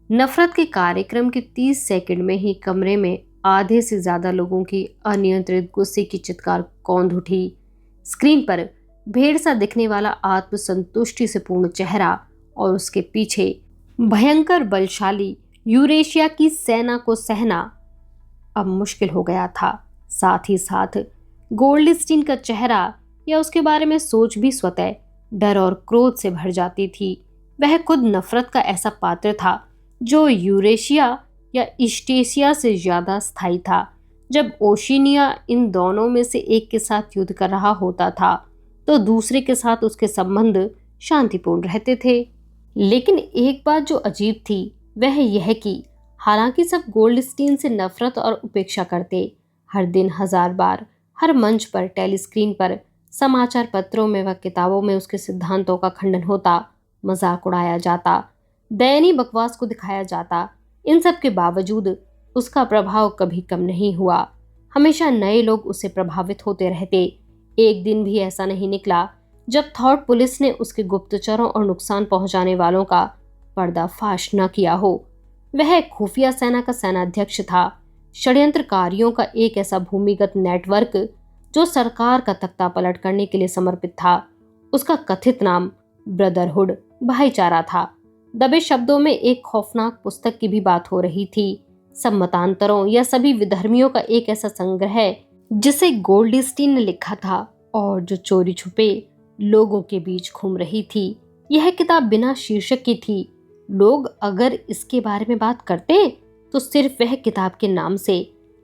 नफरत के कार्यक्रम के 30 सेकंड में ही कमरे में आधे से ज्यादा लोगों की अनियंत्रित गुस्से की चित्कार कौंध उठी। स्क्रीन पर भेड़ सा दिखने वाला आत्मसंतुष्टि से पूर्ण चेहरा और उसके पीछे भयंकर बलशाली यूरेशिया की सेना को सहना अब मुश्किल हो गया था। साथ ही साथ गोल्डस्टीन का चेहरा या उसके बारे में सोच भी स्वतः डर और क्रोध से भर जाती थी। वह खुद नफरत का ऐसा पात्र था जो यूरेशिया या ईस्टेशिया से ज्यादा स्थायी था। जब ओशिनिया इन दोनों में से एक के साथ युद्ध कर रहा होता था तो दूसरे के साथ उसके संबंध शांतिपूर्ण रहते थे। लेकिन एक बात जो अजीब थी वह यह कि हालांकि सब गोल्डस्टीन से नफरत और उपेक्षा करते, हर दिन हजार बार हर मंच पर, टेलीस्क्रीन पर, समाचार पत्रों में व किताबों में उसके सिद्धांतों का खंडन होता, मजाक उड़ाया जाता, दयनीय बकवास को दिखाया जाता। इन सब के बावजूद उसका प्रभाव कभी कम नहीं हुआ। हमेशा नए लोग उससे प्रभावित होते रहते। एक दिन भी ऐसा नहीं निकला जब थॉट पुलिस ने उसके गुप्तचरों और नुकसान पहुंचाने वालों का पर्दाफाश न किया हो। वह खुफिया सेना का सेनाध्यक्ष था, षड्यंत्रकारियों का एक ऐसा भूमिगत नेटवर्क जो सरकार का तख्ता पलट करने के लिए समर्पित था। उसका कथित नाम ब्रदरहुड, भाईचारा था। दबे शब्दों में एक खौफनाक पुस्तक की भी बात हो रही थी, सब मतांतरों या सभी विधर्मियों का एक ऐसा संग्रह जिसे गोल्डस्टीन ने लिखा था और जो चोरी छुपे लोगों के बीच घूम रही थी। यह किताब बिना शीर्षक की थी। लोग अगर इसके बारे में बात करते तो सिर्फ वह किताब के नाम से,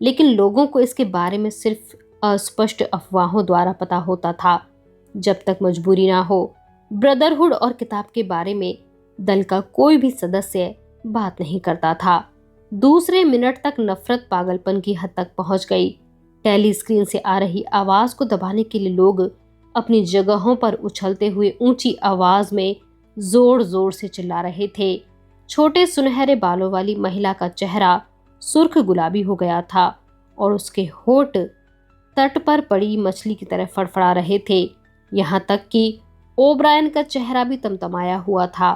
लेकिन लोगों को इसके बारे में सिर्फ अस्पष्ट अफवाहों द्वारा पता होता था। जब तक मजबूरी ना हो, ब्रदरहुड और किताब के बारे में दल का कोई भी सदस्य बात नहीं करता था। दूसरे मिनट तक नफरत पागलपन की हद तक पहुंच गई। टेली स्क्रीन से आ रही आवाज को दबाने के लिए लोग अपनी जगहों पर उछलते हुए ऊंची आवाज में जोर जोर से चिल्ला रहे थे। छोटे सुनहरे बालों वाली महिला का चेहरा सुर्ख गुलाबी हो गया था और उसके होठ तट पर पड़ी मछली की तरह फड़फड़ा रहे थे। यहाँ तक कि ओब्रायन का चेहरा भी तमतमाया हुआ था।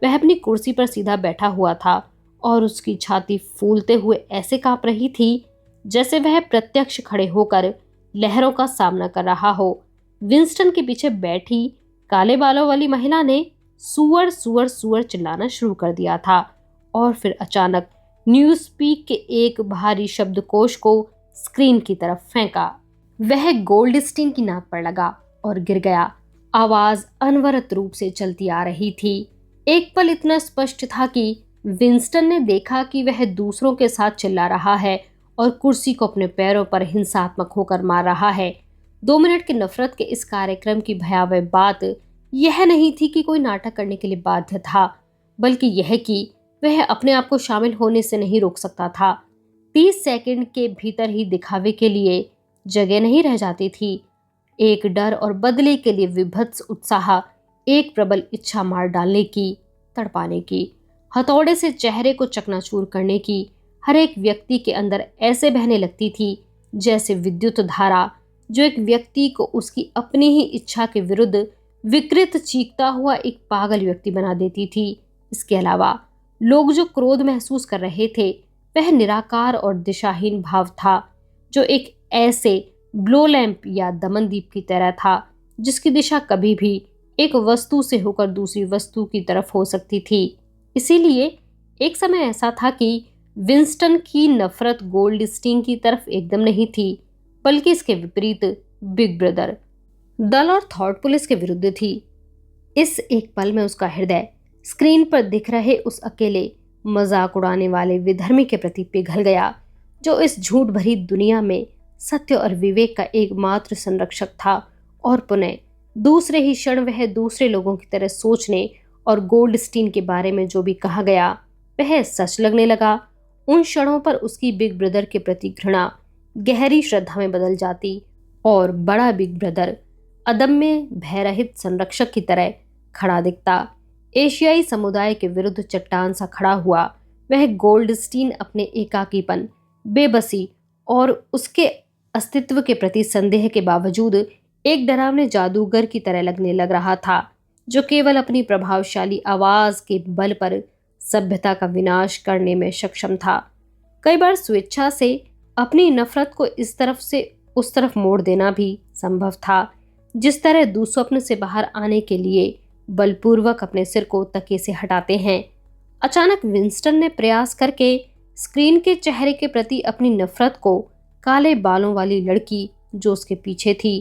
वह अपनी कुर्सी पर सीधा बैठा हुआ था और उसकी छाती फूलते हुए ऐसे कांप रही थी जैसे वह प्रत्यक्ष खड़े होकर लहरों का सामना कर रहा हो। विंस्टन के पीछे बैठी काले बालों वाली महिला ने सुअर सुअर सुअर चिल्लाना शुरू कर दिया था और फिर अचानक न्यूज स्पीक के एक भारी शब्दकोश को स्क्रीन की तरफ फेंका। वह गोल्डस्टीन की नाक पर लगा और गिर गया। आवाज अनवरत रूप से चलती आ रही थी। एक पल इतना स्पष्ट था कि विंस्टन ने देखा कि वह दूसरों के साथ चिल्ला रहा है और कुर्सी को अपने पैरों पर हिंसात्मक होकर मार रहा है। 2 मिनट की नफरत के इस कार्यक्रम की भयावह बात यह नहीं थी कि कोई नाटक करने के लिए बाध्य था, बल्कि यह कि वह अपने आप को शामिल होने से नहीं रोक सकता था। 30 सेकंड के भीतर ही दिखावे के लिए जगह नहीं रह जाती थी। एक डर और बदले के लिए विभत्स उत्साह, एक प्रबल इच्छा मार डालने की, तड़पाने की, हथौड़े से चेहरे को चकनाचूर करने की हर एक व्यक्ति के अंदर ऐसे बहने लगती थी जैसे विद्युत धारा, जो एक व्यक्ति को उसकी अपनी ही इच्छा के विरुद्ध विकृत चीखता हुआ एक पागल व्यक्ति बना देती थी। इसके अलावा लोग जो क्रोध महसूस कर रहे थे वह निराकार और दिशाहीन भाव था, जो एक ऐसे ग्लो लैंप या दमनदीप की तरह था जिसकी दिशा कभी भी एक वस्तु से होकर दूसरी वस्तु की तरफ हो सकती थी। इसीलिए एक समय ऐसा था कि विंस्टन की नफरत गोल्डस्टीन की तरफ एकदम नहीं थी, बल्कि इसके विपरीत बिग ब्रदर, दल और थॉट पुलिस के विरुद्ध थी। इस एक पल में उसका हृदय स्क्रीन पर दिख रहे उस अकेले मजाक उड़ाने वाले विधर्मी के प्रति पिघल गया जो इस झूठ भरी दुनिया में सत्य और विवेक का एकमात्र संरक्षक था। और पुनः दूसरे ही क्षण वह दूसरे लोगों की तरह सोचने और गोल्डस्टीन के बारे में जो भी कहा गया वह सच लगने लगा। उन क्षणों पर उसकी बिग ब्रदर के प्रति घृणा गहरी श्रद्धा में बदल जाती और बड़ा बिग ब्रदर अदम्य भयरहित संरक्षक की तरह खड़ा दिखता। एशियाई समुदाय के विरुद्ध चट्टान सा खड़ा हुआ वह गोल्डस्टीन अपने एकाकीपन, बेबसी और उसके अस्तित्व के प्रति संदेह के बावजूद एक डरावने जादूगर की तरह लगने लग रहा था, जो केवल अपनी प्रभावशाली आवाज के बल पर सभ्यता का विनाश करने में सक्षम था। कई बार स्वेच्छा से अपनी नफरत को इस तरफ से उस तरफ मोड़ देना भी संभव था, जिस तरह दुस्वप्न से बाहर आने के लिए बलपूर्वक अपने सिर को तकिए से हटाते हैं। अचानक विंस्टन ने प्रयास करके स्क्रीन के चेहरे के प्रति अपनी नफरत को काले बालों वाली लड़की जो उसके पीछे थी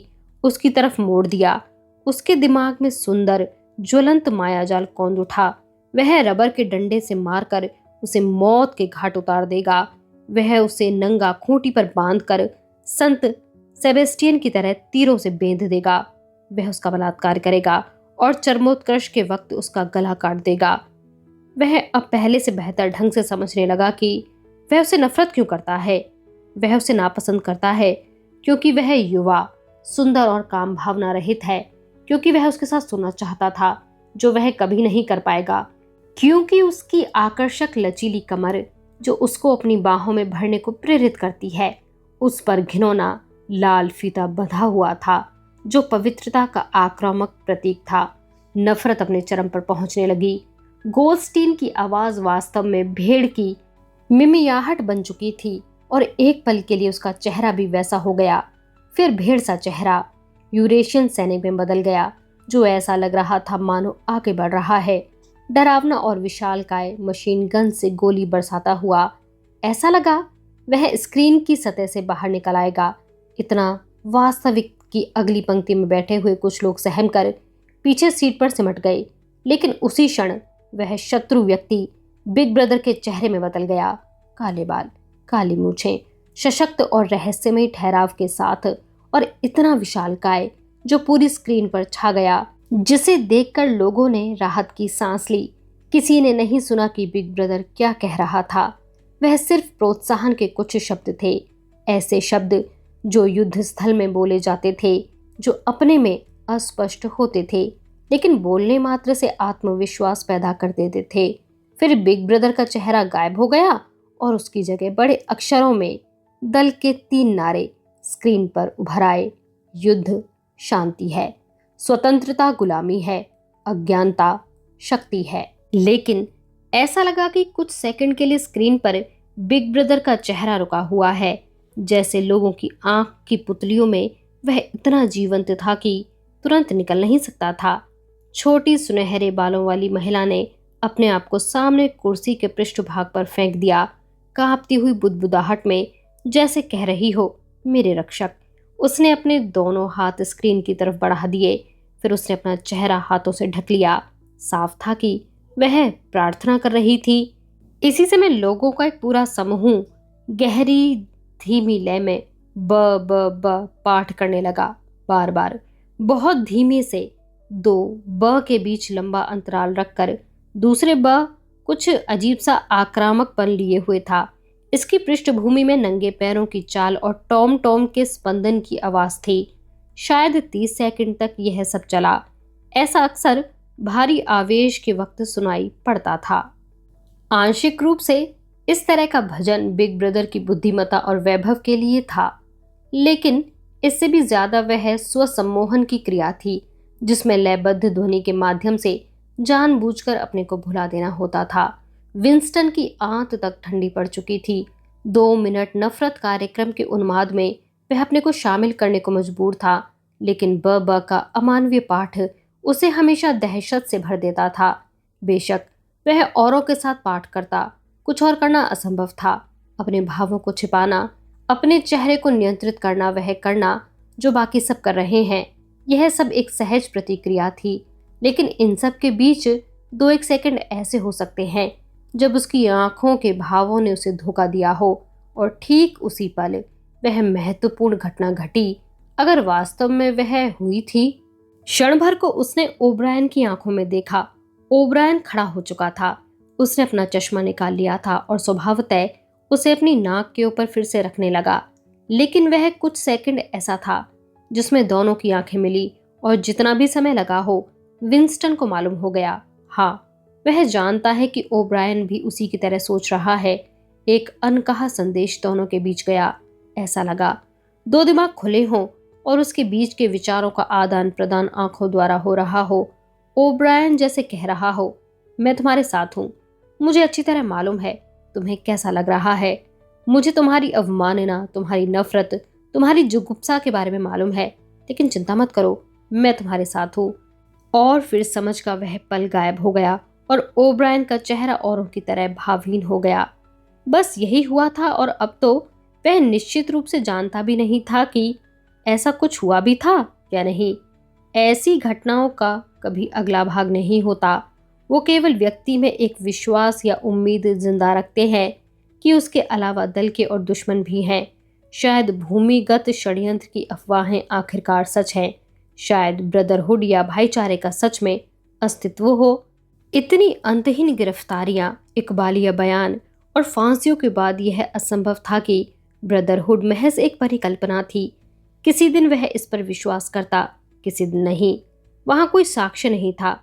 उसकी तरफ मोड़ दिया। उसके दिमाग में सुंदर ज्वलंत मायाजाल कौंध उठा। वह रबर के डंडे से मारकर उसे मौत के घाट उतार देगा। वह उसे नंगा खूंटी पर बांधकर संत सेबेस्टियन की तरह तीरों से बेंध देगा। वह उसका बलात्कार करेगा और चरमोत्कर्ष के वक्त उसका गला काट देगा। वह अब पहले से बेहतर ढंग से समझने लगा कि वह उसे नफरत क्यों करता है। वह उसे नापसंद करता है क्योंकि वह युवा, सुंदर और काम भावना रहित है, क्योंकि वह उसके साथ सोना चाहता था जो वह कभी नहीं कर पाएगा, क्योंकि उसकी आकर्षक लचीली कमर जो उसको अपनी बाहों में भरने को प्रेरित करती है, उस पर घिनौना लाल फीता बंधा हुआ था जो पवित्रता का आक्रामक प्रतीक था। नफरत अपने चरम पर पहुंचने लगी। गोल्डस्टीन की आवाज वास्तव में भेड़ की मिमियाहट बन चुकी थी और एक पल के लिए उसका चेहरा भी वैसा हो गया। फिर भेड़ सा चेहरा यूरेशियन सैनिक में बदल गया जो ऐसा लग रहा था मानो आगे बढ़ रहा है, डरावना और विशालकाय मशीन गन से गोली बरसाता हुआ। ऐसा लगा वह स्क्रीन की सतह से बाहर निकल आएगा। इतना वास्तविक कि अगली पंक्ति में बैठे हुए कुछ लोग सहम कर पीछे सीट पर सिमट गए, लेकिन उसी क्षण वह शत्रु व्यक्ति बिग ब्रदर के चेहरे में बदल गया। काले बाल, काली मूछें, सशक्त और रहस्यमय ठहराव के साथ, और इतना विशालकाय जो पूरी स्क्रीन पर छा गया, जिसे देखकर लोगों ने राहत की सांस ली। किसी ने नहीं सुना कि बिग ब्रदर क्या कह रहा था। वह सिर्फ प्रोत्साहन के कुछ शब्द थे, ऐसे शब्द जो युद्ध स्थल में बोले जाते थे, जो अपने में अस्पष्ट होते थे लेकिन बोलने मात्र से आत्मविश्वास पैदा कर देते थे। फिर बिग ब्रदर का चेहरा गायब हो गया और उसकी जगह बड़े अक्षरों में दल के 3 नारे स्क्रीन पर उभर आए। युद्ध शांति है, स्वतंत्रता गुलामी है, अज्ञानता शक्ति है। लेकिन ऐसा लगा कि कुछ सेकंड के लिए स्क्रीन पर बिग ब्रदर का चेहरा रुका हुआ है, जैसे लोगों की आंख की पुतलियों में वह इतना जीवंत था कि तुरंत निकल नहीं सकता था। छोटी सुनहरे बालों वाली महिला ने अपने आप को सामने कुर्सी के पृष्ठभाग पर फेंक दिया, कांपती हुई बुदबुदाहट में, जैसे कह रही हो, मेरे रक्षक। उसने अपने दोनों हाथ स्क्रीन की तरफ बढ़ा दिए। फिर उसने अपना चेहरा हाथों से ढक लिया। साफ था कि वह प्रार्थना कर रही थी। इसी समय लोगों का एक पूरा समूह गहरी धीमी लय में ब ब ब पाठ करने लगा, बार बार, बहुत धीमे से। 2 ब के बीच लंबा अंतराल रखकर दूसरे ब कुछ अजीब सा आक्रामकपन लिए हुए था। इसकी पृष्ठभूमि में नंगे पैरों की चाल और टॉम टॉम के स्पंदन की आवाज थी। शायद 30 सेकंड तक यह सब चला। ऐसा अक्सर भारी आवेश के वक्त सुनाई पड़ता था। आंशिक रूप से इस तरह का भजन बिग ब्रदर की बुद्धिमत्ता और वैभव के लिए था, लेकिन इससे भी ज्यादा वह स्वसम्मोहन की क्रिया थी, जिसमें लयबद्ध ध्वनि के माध्यम से जानबूझकर अपने को भुला देना होता था। विंस्टन की आंत तक ठंडी पड़ चुकी थी। 2 मिनट नफरत कार्यक्रम के उन्माद में वह अपने को शामिल करने को मजबूर था, लेकिन ब का अमानवीय पाठ उसे हमेशा दहशत से भर देता था। बेशक वह औरों के साथ पाठ करता, कुछ और करना असंभव था। अपने भावों को छिपाना, अपने चेहरे को नियंत्रित करना, वह करना जो बाकी सब कर रहे हैं, यह सब एक सहज प्रतिक्रिया थी। लेकिन इन सब के बीच 2-1 सेकंड ऐसे हो सकते हैं जब उसकी आंखों के भावों ने उसे धोखा दिया हो और ठीक उसी पल वह महत्वपूर्ण घटना घटी, अगर वास्तव में वह हुई थी। क्षण भर को उसने ओब्रायन की आंखों में देखा। ओब्रायन खड़ा हो चुका था। उसने अपना चश्मा निकाल लिया था और स्वभावतः उसे अपनी नाक के ऊपर फिर से रखने लगा। लेकिन वह कुछ सेकंड ऐसा था जिसमें दोनों की आंखें मिली, और जितना भी समय लगा हो, विंस्टन को मालूम हो गया, हाँ, वह जानता है कि ओब्रायन भी उसी की तरह सोच रहा है। एक अनकहा संदेश दोनों के बीच गया। ऐसा लगा दो दिमाग खुले हों और उसके बीच के विचारों का आदान प्रदान आंखों द्वारा हो रहा हो। ओब्रायन जैसे कह रहा हो, मैं तुम्हारे साथ हूं, मुझे अच्छी तरह मालूम है तुम्हें कैसा लग रहा है, मुझे तुम्हारी अवमानना, तुम्हारी नफरत, तुम्हारी जुगुप्सा के बारे में मालूम है, लेकिन चिंता मत करो, मैं तुम्हारे साथ हूं। और फिर समझ का वह पल गायब हो गया और ओब्रायन का चेहरा औरों की तरह भावहीन हो गया। बस यही हुआ था, और अब तो वह निश्चित रूप से जानता भी नहीं था कि ऐसा कुछ हुआ भी था या नहीं। ऐसी घटनाओं का कभी अगला भाग नहीं होता। वो केवल व्यक्ति में एक विश्वास या उम्मीद जिंदा रखते हैं कि उसके अलावा दल के और दुश्मन भी हैं। शायद भूमिगत षड्यंत्र की अफवाहें आखिरकार सच हैं। शायद ब्रदरहुड या भाईचारे का सच में अस्तित्व हो। इतनी अंतहीन गिरफ्तारियां, इकबालिया बयान और फांसियों के बाद यह असंभव था कि ब्रदरहुड महज एक परिकल्पना थी। किसी दिन वह इस पर विश्वास करता, किसी दिन नहीं। वहां कोई साक्ष्य नहीं था,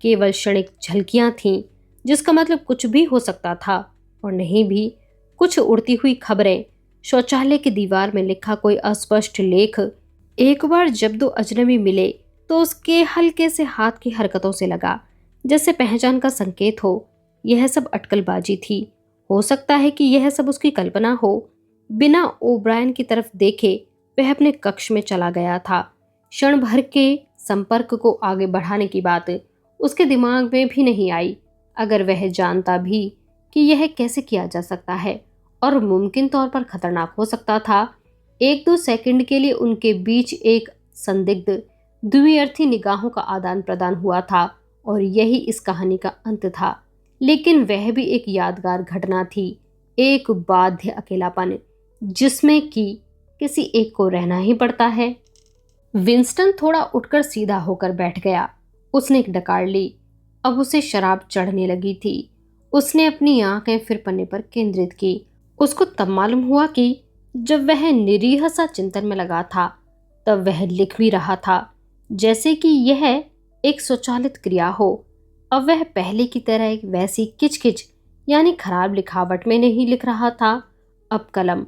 केवल क्षणिक झलकियां थीं, जिसका मतलब कुछ भी हो सकता था और नहीं भी। कुछ उड़ती हुई खबरें, शौचालय की दीवार में लिखा कोई अस्पष्ट लेख। एक बार जब दो अजनबी मिले तो उसके हल्के से हाथ की हरकतों से लगा जैसे पहचान का संकेत हो। यह सब अटकलबाजी थी। हो सकता है कि यह सब उसकी कल्पना हो। बिना ओब्रायन की तरफ देखे वह अपने कक्ष में चला गया था। क्षण भर के संपर्क को आगे बढ़ाने की बात उसके दिमाग में भी नहीं आई। अगर वह जानता भी कि यह कैसे किया जा सकता है और मुमकिन तौर पर खतरनाक हो सकता था, एक दो सेकंड के लिए उनके बीच एक संदिग्ध द्विअर्थी निगाहों का आदान प्रदान हुआ था, और यही इस कहानी का अंत था। लेकिन वह भी एक यादगार घटना थी, एक बाध्य अकेलापन जिसमें कि किसी एक को रहना ही पड़ता है। विंस्टन थोड़ा उठकर सीधा होकर बैठ गया। उसने एक डकार ली। अब उसे शराब चढ़ने लगी थी। उसने अपनी आंखें फिर पन्ने पर केंद्रित की। उसको तब मालूम हुआ कि जब वह निरीह सा चिंतन में लगा था, तब वह लिख भी रहा था जैसे कि यह एक स्वचालित क्रिया हो। अब वह पहले की तरह एक वैसी किचकिच यानी खराब लिखावट में नहीं लिख रहा था। अब कलम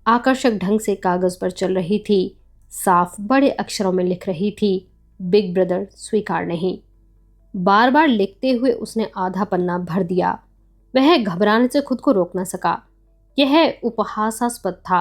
आकर्षक ढंग से कागज पर चल रही थी, साफ बड़े अक्षरों में लिख रही थी, बिग ब्रदर स्वीकार नहीं। बार बार लिखते हुए उसने आधा पन्ना भर दिया। वह घबराने से खुद को रोक न सका। यह उपहासास्पद था,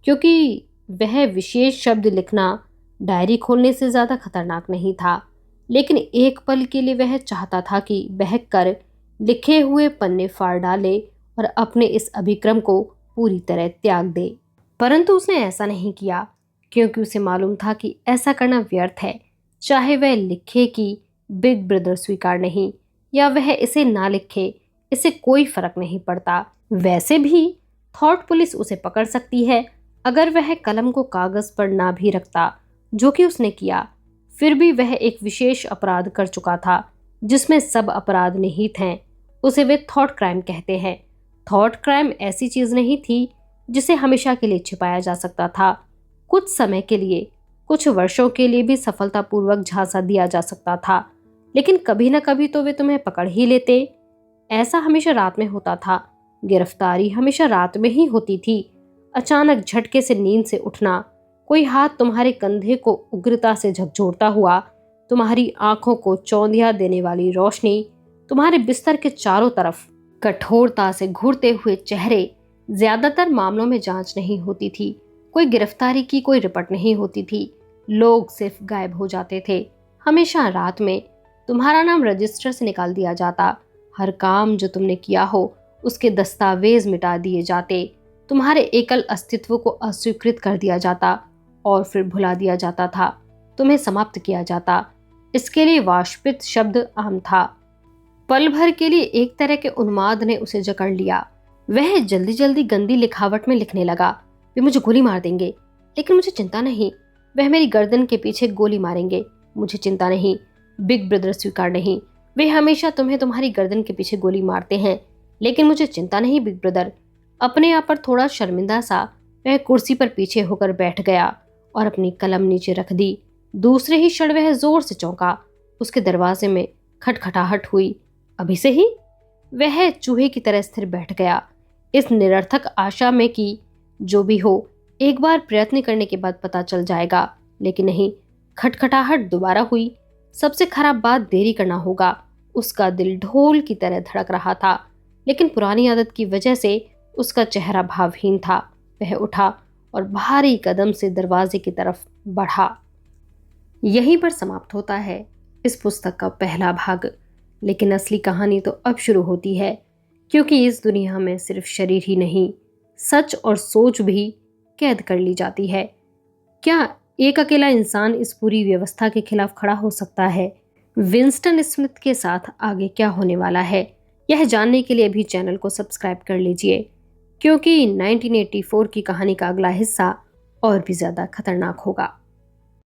क्योंकि वह विशेष शब्द लिखना डायरी खोलने से ज्यादा खतरनाक नहीं था। लेकिन एक पल के लिए वह चाहता था कि बहक कर लिखे हुए पन्ने फाड़ डाले और अपने इस अभिक्रम को पूरी तरह त्याग दे। परंतु उसने ऐसा नहीं किया, क्योंकि उसे मालूम था कि ऐसा करना व्यर्थ है। चाहे वह लिखे कि बिग ब्रदर स्वीकार नहीं, या वह इसे ना लिखे, इसे कोई फर्क नहीं पड़ता। वैसे भी थॉट पुलिस उसे पकड़ सकती है अगर वह कलम को कागज पर ना भी रखता, जो कि उसने किया। फिर भी वह एक विशेष अपराध कर चुका था, जिसमें सब अपराध निहित हैं। उसे वे थॉट क्राइम कहते हैं। थॉट क्राइम ऐसी चीज नहीं थी जिसे हमेशा के लिए छिपाया जा सकता था। कुछ समय के लिए, कुछ वर्षों के लिए भी सफलतापूर्वक झांसा दिया जा सकता था, लेकिन कभी न कभी तो वे तुम्हें पकड़ ही लेते। ऐसा हमेशा रात में होता था। गिरफ्तारी हमेशा रात में ही होती थी। अचानक झटके से नींद से उठना, कोई हाथ तुम्हारे कंधे को उग्रता से झकझोरता हुआ, तुम्हारी आंखों को चौंधिया देने वाली रोशनी, तुम्हारे बिस्तर के चारों तरफ कठोरता से घूरते हुए चेहरे। ज्यादातर मामलों में जांच नहीं होती थी, कोई गिरफ्तारी की कोई रिपोर्ट नहीं होती थी। लोग सिर्फ गायब हो जाते थे। हमेशा रात में तुम्हारा नाम रजिस्टर से निकाल दिया जाता। हर काम जो तुमने किया हो उसके दस्तावेज मिटा दिए जाते। तुम्हारे एकल अस्तित्व को अस्वीकृत कर दिया जाता और फिर भुला दिया जाता था। तुम्हें समाप्त किया जाता। इसके लिए वाष्पित शब्द आम था। पल भर के लिए एक तरह के उन्माद ने उसे जकड़ लिया। वह जल्दी जल्दी गंदी लिखावट में लिखने लगा, वे मुझे गोली मार देंगे, लेकिन मुझे चिंता नहीं। वह मेरी गर्दन के पीछे गोली मारेंगे, मुझे चिंता नहीं। बिग ब्रदर स्वीकार नहीं। वे हमेशा तुम्हें तुम्हारी गर्दन के पीछे गोली मारते हैं, लेकिन मुझे चिंता नहीं बिग ब्रदर। अपने आप पर थोड़ा शर्मिंदा सा वह कुर्सी पर पीछे होकर बैठ गया और अपनी कलम नीचे रख दी। दूसरे ही क्षण वह जोर से चौंका। उसके दरवाजे में खटखटाहट हुई। अभी से ही? वह चूहे की तरह स्थिर बैठ गया, इस निरर्थक आशा में कि जो भी हो एक बार प्रयत्न करने के बाद पता चल जाएगा। लेकिन नहीं, खटखटाहट दोबारा हुई। सबसे खराब बात, देरी करना होगा। उसका दिल ढोल की तरह धड़क रहा था, लेकिन पुरानी आदत की वजह से उसका चेहरा भावहीन था। वह उठा और भारी कदम से दरवाजे की तरफ बढ़ा। यहीं पर समाप्त होता है इस पुस्तक का पहला भाग, लेकिन असली कहानी तो अब शुरू होती है, क्योंकि इस दुनिया में सिर्फ शरीर ही नहीं, सच और सोच भी कैद कर ली जाती है। क्या एक अकेला इंसान इस पूरी व्यवस्था के खिलाफ खड़ा हो सकता है? विंस्टन स्मिथ के साथ आगे क्या होने वाला है, यह जानने के लिए अभी चैनल को सब्सक्राइब कर लीजिए, क्योंकि 1984 की कहानी का अगला हिस्सा और भी ज्यादा खतरनाक होगा।